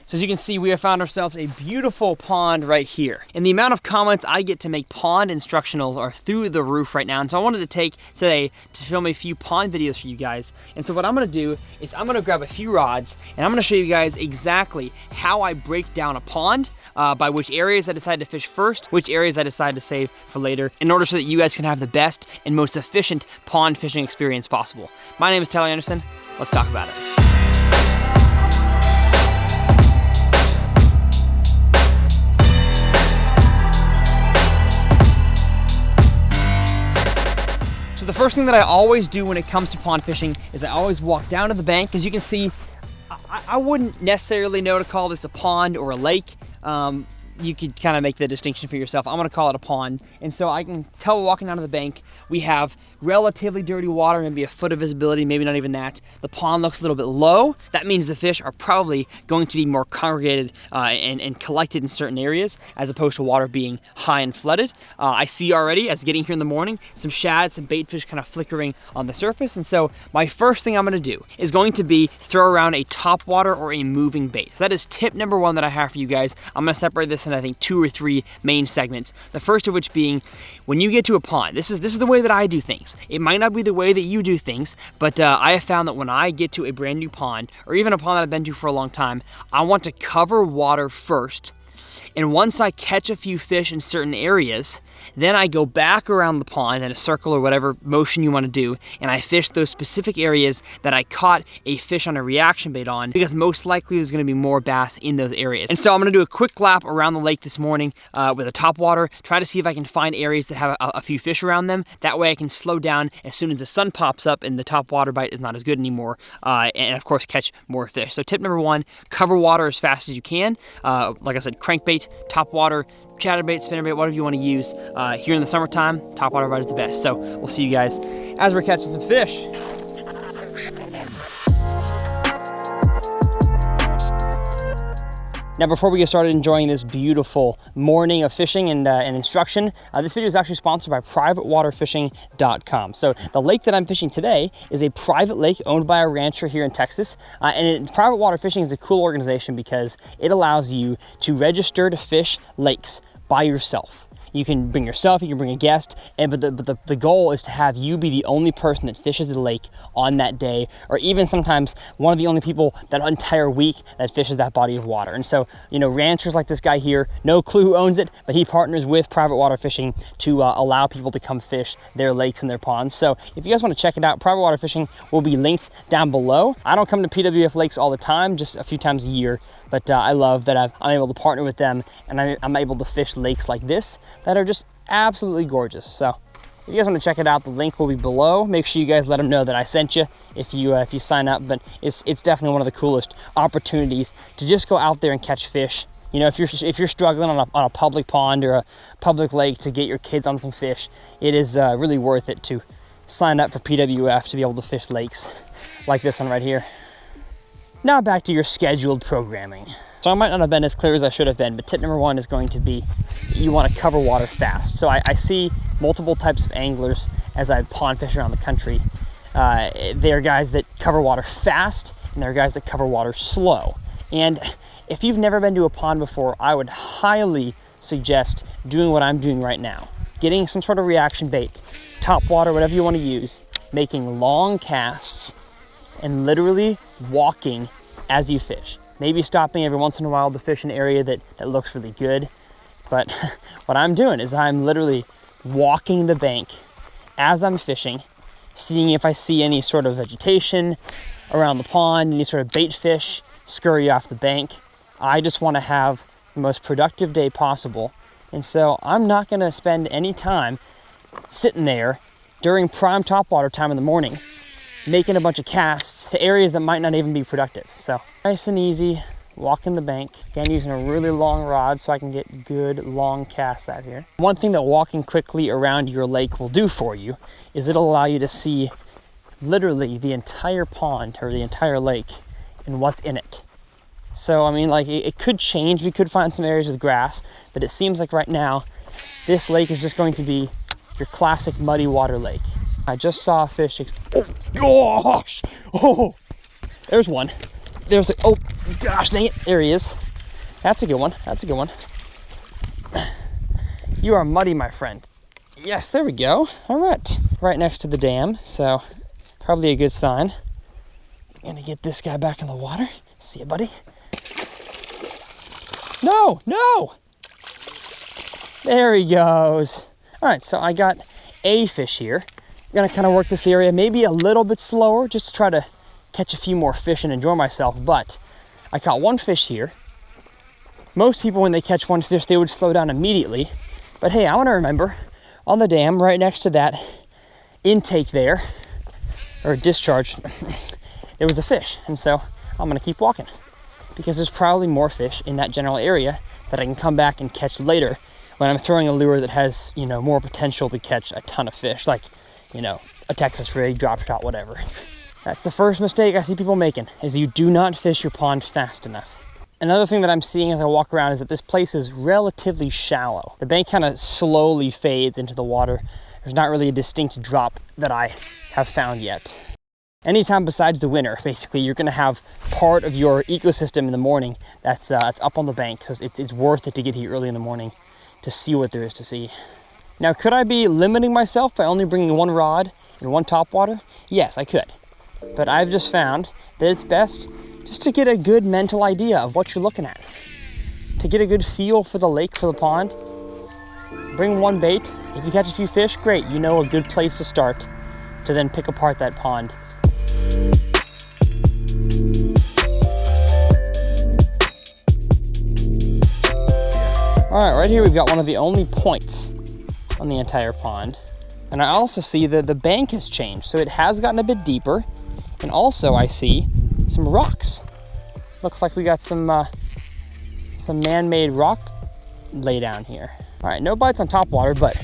So as you can see, we have found ourselves a beautiful pond right here. And the amount of comments I get to make pond instructionals are through the roof right now. And so I wanted to take today to film a few pond videos for you guys. And so what I'm gonna do is I'm gonna grab a few rods and I'm gonna show you guys exactly how I break down a pond, by which areas I decide to fish first, which areas I decide to save for later, in order so that you guys can have the best and most efficient pond fishing experience possible. My name is Tyler Anderson. Let's talk about it. The first thing that I always do when it comes to pond fishing is I always walk down to the bank. As you can see, I wouldn't necessarily know to call this a pond or a lake. You could kind of make the distinction for yourself. I'm gonna call it a pond. And so I can tell walking down to the bank, we have relatively dirty water, maybe a foot of visibility, maybe not even that. The pond looks a little bit low. That means the fish are probably going to be more congregated and collected in certain areas, as opposed to water being high and flooded. I see already, as getting here in the morning, some shad, some bait fish kind of flickering on the surface. And so my first thing I'm gonna do is going to be throw around a top water or a moving bait. So that is tip number one that I have for you guys. I'm gonna separate this into, I think, 2 or 3 main segments. The first of which being, when you get to a pond, this is the way that I do things. It might not be the way that you do things, but I have found that when I get to a brand new pond, or even a pond that I've been to for a long time, I want to cover water first. And once I catch a few fish in certain areas, then I go back around the pond in a circle or whatever motion you want to do, and I fish those specific areas that I caught a fish on a reaction bait on, because most likely there's going to be more bass in those areas. And so I'm going to do a quick lap around the lake this morning with a top water, try to see if I can find areas that have a few fish around them. That way I can slow down as soon as the sun pops up and the top water bite is not as good anymore, and of course catch more fish. So tip number one, cover water as fast as you can. Like I said, crankbait, top water, chatterbait, spinnerbait, whatever you want to use. Here in the summertime, top water bite is the best. So we'll see you guys as we're catching some fish. Now, before we get started enjoying this beautiful morning of fishing and instruction, this video is actually sponsored by privatewaterfishing.com. So the lake that I'm fishing today is a private lake owned by a rancher here in Texas. Private Water Fishing is a cool organization because it allows you to register to fish lakes by yourself. You can bring yourself, you can bring a guest, but the goal is to have you be the only person that fishes the lake on that day, or even sometimes one of the only people that entire week that fishes that body of water. And so, you know, ranchers like this guy here, no clue who owns it, but he partners with Private Water Fishing to allow people to come fish their lakes and their ponds. So if you guys want to check it out, Private Water Fishing will be linked down below. I don't come to PWF lakes all the time, just a few times a year, but I love that I'm able to partner with them, and I'm able to fish lakes like this that are just absolutely gorgeous. So if you guys want to check it out, the link will be below. Make sure you guys let them know that I sent you if you sign up. But it's definitely one of the coolest opportunities to just go out there and catch fish. You know, if you're struggling on a public pond or a public lake to get your kids on some fish, it is really worth it to sign up for PWF to be able to fish lakes like this one right here. Now back to your scheduled programming. So I might not have been as clear as I should have been, but tip number one is going to be you want to cover water fast. So I see multiple types of anglers as I pond fish around the country. There are guys that cover water fast, and there are guys that cover water slow. And if you've never been to a pond before, I would highly suggest doing what I'm doing right now. Getting some sort of reaction bait, top water, whatever you want to use, making long casts, and literally walking as you fish. Maybe stopping every once in a while to fish an area that looks really good. But what I'm doing is I'm literally walking the bank as I'm fishing, seeing if I see any sort of vegetation around the pond, any sort of bait fish scurry off the bank. I just want to have the most productive day possible. And so I'm not going to spend any time sitting there during prime topwater time in the morning making a bunch of casts to areas that might not even be productive. So nice and easy, walking the bank. Again, using a really long rod so I can get good long casts out here. One thing that walking quickly around your lake will do for you is it'll allow you to see literally the entire pond or the entire lake and what's in it. So, I mean, like, it could change. We could find some areas with grass, but it seems like right now, this lake is just going to be your classic muddy water lake. I just saw a fish. Oh, gosh! Oh, there's one. there's a, oh gosh dang it, there he is. That's a good one, that's a good one. You are muddy, my friend. Yes, there we go. All right, right next to the dam, so probably a good sign. I'm gonna get this guy back in the water. See you, buddy. No, no! There he goes. All right, so I got a fish here. I'm gonna kind of work this area maybe a little bit slower just to try to catch a few more fish and enjoy myself, but I caught one fish here. Most people, when they catch one fish, they would slow down immediately. But hey, I wanna remember, on the dam, right next to that intake there, or discharge, there was a fish. And so I'm gonna keep walking because there's probably more fish in that general area that I can come back and catch later when I'm throwing a lure that has, you know, more potential to catch a ton of fish, like, you know, a Texas rig, drop shot, whatever. That's the first mistake I see people making, is you do not fish your pond fast enough. Another thing that I'm seeing as I walk around is that this place is relatively shallow. The bank kind of slowly fades into the water. There's not really a distinct drop that I have found yet. Anytime besides the winter, basically, you're gonna have part of your ecosystem in the morning that's up on the bank, so it's worth it to get here early in the morning to see what there is to see. Now, could I be limiting myself by only bringing one rod and one topwater? Yes, I could. But I've just found that it's best just to get a good mental idea of what you're looking at. To get a good feel for the lake, for the pond. Bring one bait. If you catch a few fish, great. You know a good place to start to then pick apart that pond. All right, right here we've got one of the only points on the entire pond. And I also see that the bank has changed, so it has gotten a bit deeper. And also I see some rocks. Looks like we got some man-made rock lay down here. All right, no bites on topwater, but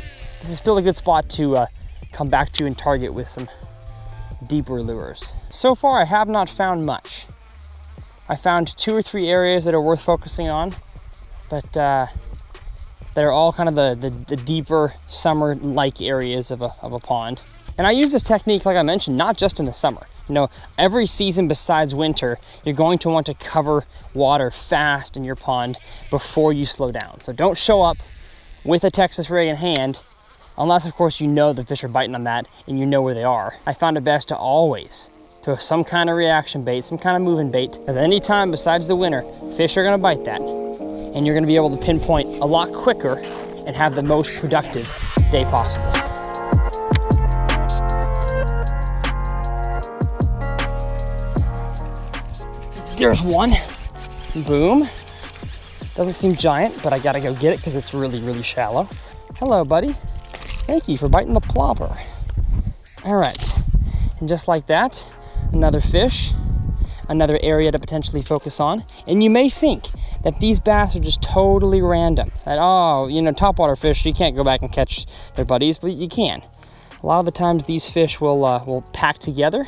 this is still a good spot to come back to and target with some deeper lures. So far, I have not found much. I found 2 or 3 areas that are worth focusing on, but that are all kind of the deeper summer-like areas of a pond. And I use this technique, like I mentioned, not just in the summer. You know, every season besides winter, you're going to want to cover water fast in your pond before you slow down. So don't show up with a Texas rig in hand, unless of course you know the fish are biting on that and you know where they are. I found it best to always throw some kind of reaction bait, some kind of moving bait, because any time besides the winter, fish are gonna bite that. And you're gonna be able to pinpoint a lot quicker and have the most productive day possible. There's one, boom. Doesn't seem giant, but I gotta go get it because it's really, really shallow. Hello, buddy. Thank you for biting the plopper. All right, and just like that, another fish, another area to potentially focus on. And you may think that these bass are just totally random. That, oh, you know, topwater fish, you can't go back and catch their buddies, but you can. A lot of the times these fish will pack together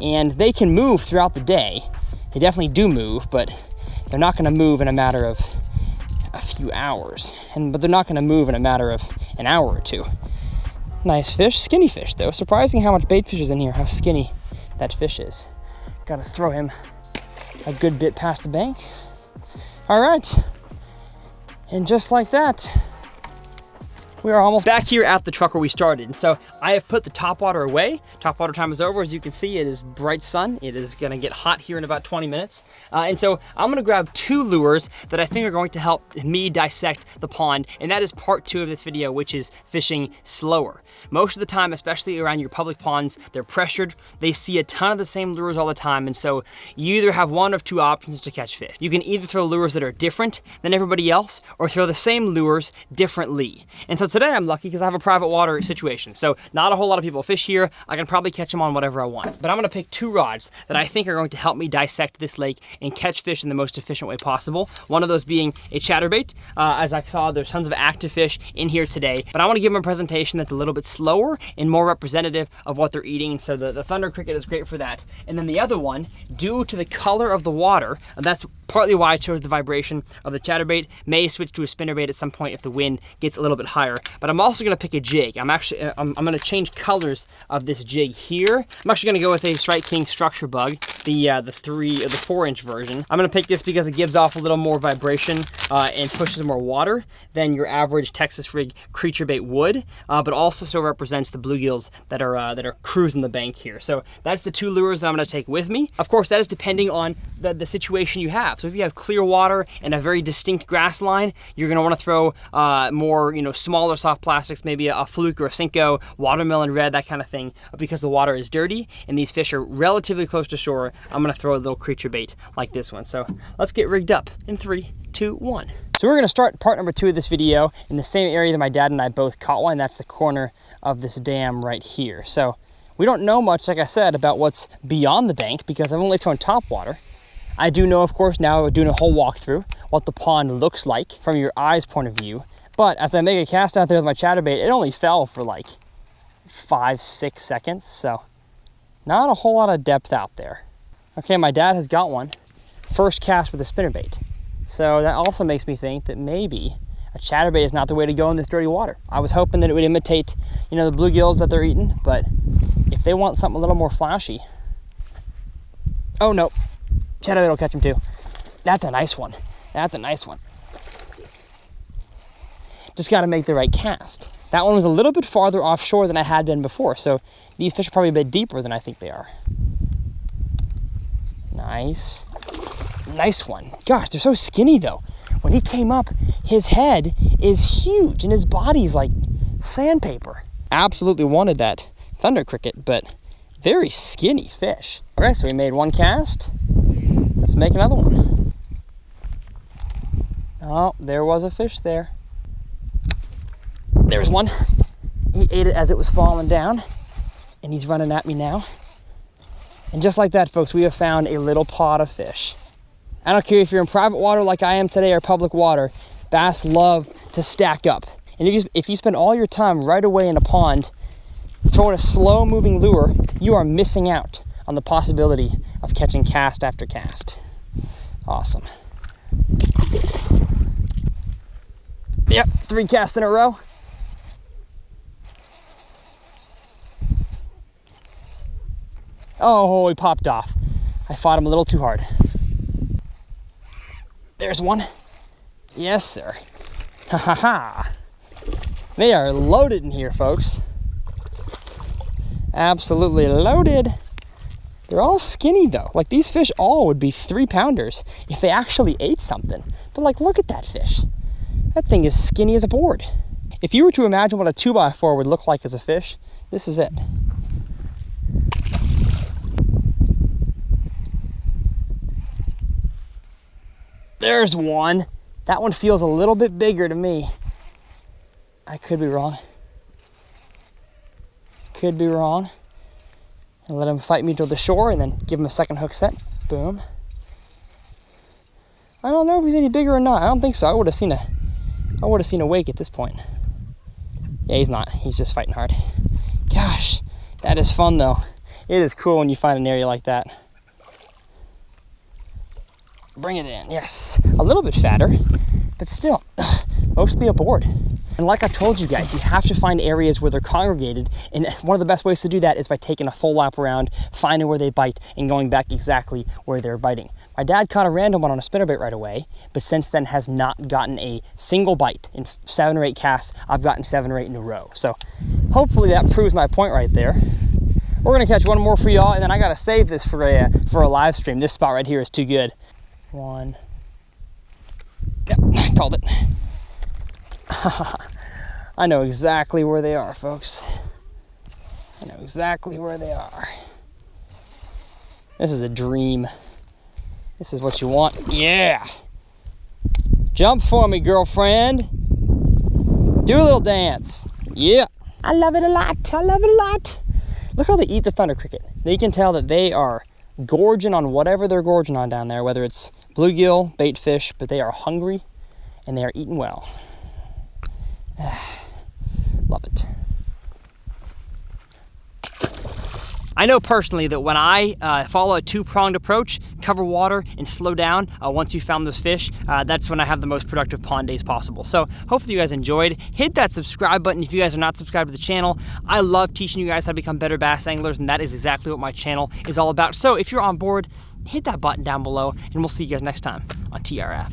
and they can move throughout the day. They definitely do move, but they're not gonna move in a matter of a few hours. But they're not gonna move in a matter of an hour or two. Nice fish, skinny fish though. Surprising how much bait fish is in here, how skinny that fish is. Gotta throw him a good bit past the bank. All right, and just like that, we are almost back here at the truck where we started. And so I have put the topwater away. Topwater time is over. As you can see, it is bright sun. It is gonna get hot here in about 20 minutes. And so I'm gonna grab 2 lures that I think are going to help me dissect the pond. And that is part 2 of this video, which is fishing slower. Most of the time, especially around your public ponds, they're pressured. They see a ton of the same lures all the time. And so you either have one of 2 options to catch fish. You can either throw lures that are different than everybody else or throw the same lures differently. And so today I'm lucky because I have a private water situation. So not a whole lot of people fish here. I can probably catch them on whatever I want. But I'm gonna pick 2 rods that I think are going to help me dissect this lake and catch fish in the most efficient way possible. One of those being a chatterbait. As I saw, there's tons of active fish in here today. But I wanna give them a presentation that's a little bit slower and more representative of what they're eating. So the thunder cricket is great for that. And then the other one, due to the color of the water, that's partly why I chose the vibration of the chatterbait. May switch to a spinnerbait at some point if the wind gets a little bit higher. But I'm also going to pick a jig. I'm going to change colors of this jig here. I'm actually going to go with a Strike King structure bug, the 4-inch version. I'm going to pick this because it gives off a little more vibration and pushes more water than your average Texas rig creature bait would, but also still represents the bluegills that are cruising the bank here. So that's the 2 lures that I'm going to take with me. Of course, that is depending on the situation you have. So if you have clear water and a very distinct grass line, you're going to want to throw more, smaller soft plastics, maybe a fluke or a Cinco, watermelon red, that kind of thing. Because the water is dirty and these fish are relatively close to shore, I'm going to throw a little creature bait like this one. So let's get rigged up in 3, 2, 1. So we're going to start part number 2 of this video in the same area that my dad and I both caught one. That's the corner of this dam right here. So we don't know much, like I said, about what's beyond the bank because I've only thrown top water. I do know, of course, now we're doing a whole walkthrough, what the pond looks like from your eye's point of view. But as I make a cast out there with my chatterbait, it only fell for like 5-6 seconds. So not a whole lot of depth out there. Okay, my dad has got one. First cast with a spinnerbait. So that also makes me think that maybe a chatterbait is not the way to go in this dirty water. I was hoping that it would imitate, the bluegills that they're eating, but if they want something a little more flashy. Oh no, chatterbait will catch them too. That's a nice one. That's a nice one. Just got to make the right cast. That one was a little bit farther offshore than I had been before, so these fish are probably a bit deeper than I think they are. Nice. Nice one. Gosh, they're so skinny though. When he came up, his head is huge and his body's like sandpaper. Absolutely wanted that thunder cricket, but very skinny fish. All right, so we made one cast. Let's make another one. Oh, there was a fish there. There's one. He ate it as it was falling down, and he's running at me now. And just like that, folks, we have found a little pod of fish. I don't care if you're in private water like I am today or public water, bass love to stack up. And if you spend all your time right away in a pond throwing a slow-moving lure, you are missing out on the possibility of catching cast after cast. Awesome. Yep, 3 casts in a row. Oh, he popped off. I fought him a little too hard. There's one. Yes, sir. Ha ha ha. They are loaded in here, folks. Absolutely loaded. They're all skinny though. Like these fish all would be 3-pounders if they actually ate something. But like, look at that fish. That thing is skinny as a board. If you were to imagine what a 2x4 would look like as a fish, this is it. There's one. That one feels a little bit bigger to me. I could be wrong. Could be wrong. And let him fight me to the shore and then give him a second hook set. Boom. I don't know if he's any bigger or not. I don't think so. I would have seen a wake at this point. Yeah, he's not. He's just fighting hard. Gosh, that is fun though. It is cool when you find an area like that. Bring it in, yes. A little bit fatter, but still, mostly aboard. And like I told you guys, you have to find areas where they're congregated, and one of the best ways to do that is by taking a full lap around, finding where they bite, and going back exactly where they're biting. My dad caught a random one on a spinnerbait right away, but since then has not gotten a single bite. In 7 or 8 casts, I've gotten 7 or 8 in a row. So hopefully that proves my point right there. We're gonna catch one more for y'all, and then I gotta save this for a live stream. This spot right here is too good. 1. Yep, called it. I know exactly where they are, folks. I know exactly where they are. This is a dream. This is what you want. Yeah. Jump for me, girlfriend. Do a little dance. Yeah. I love it a lot. I love it a lot. Look how they eat the thunder cricket. You can tell that they are gorging on whatever they're gorging on down there, whether it's bluegill, bait fish, but they are hungry and they are eating well. Love it. I know personally that when I follow a two-pronged approach, cover water and slow down once you've found those fish, that's when I have the most productive pond days possible. So hopefully you guys enjoyed. Hit that subscribe button if you guys are not subscribed to the channel. I love teaching you guys how to become better bass anglers, and that is exactly what my channel is all about. So if you're on board, hit that button down below, and we'll see you guys next time on TRF.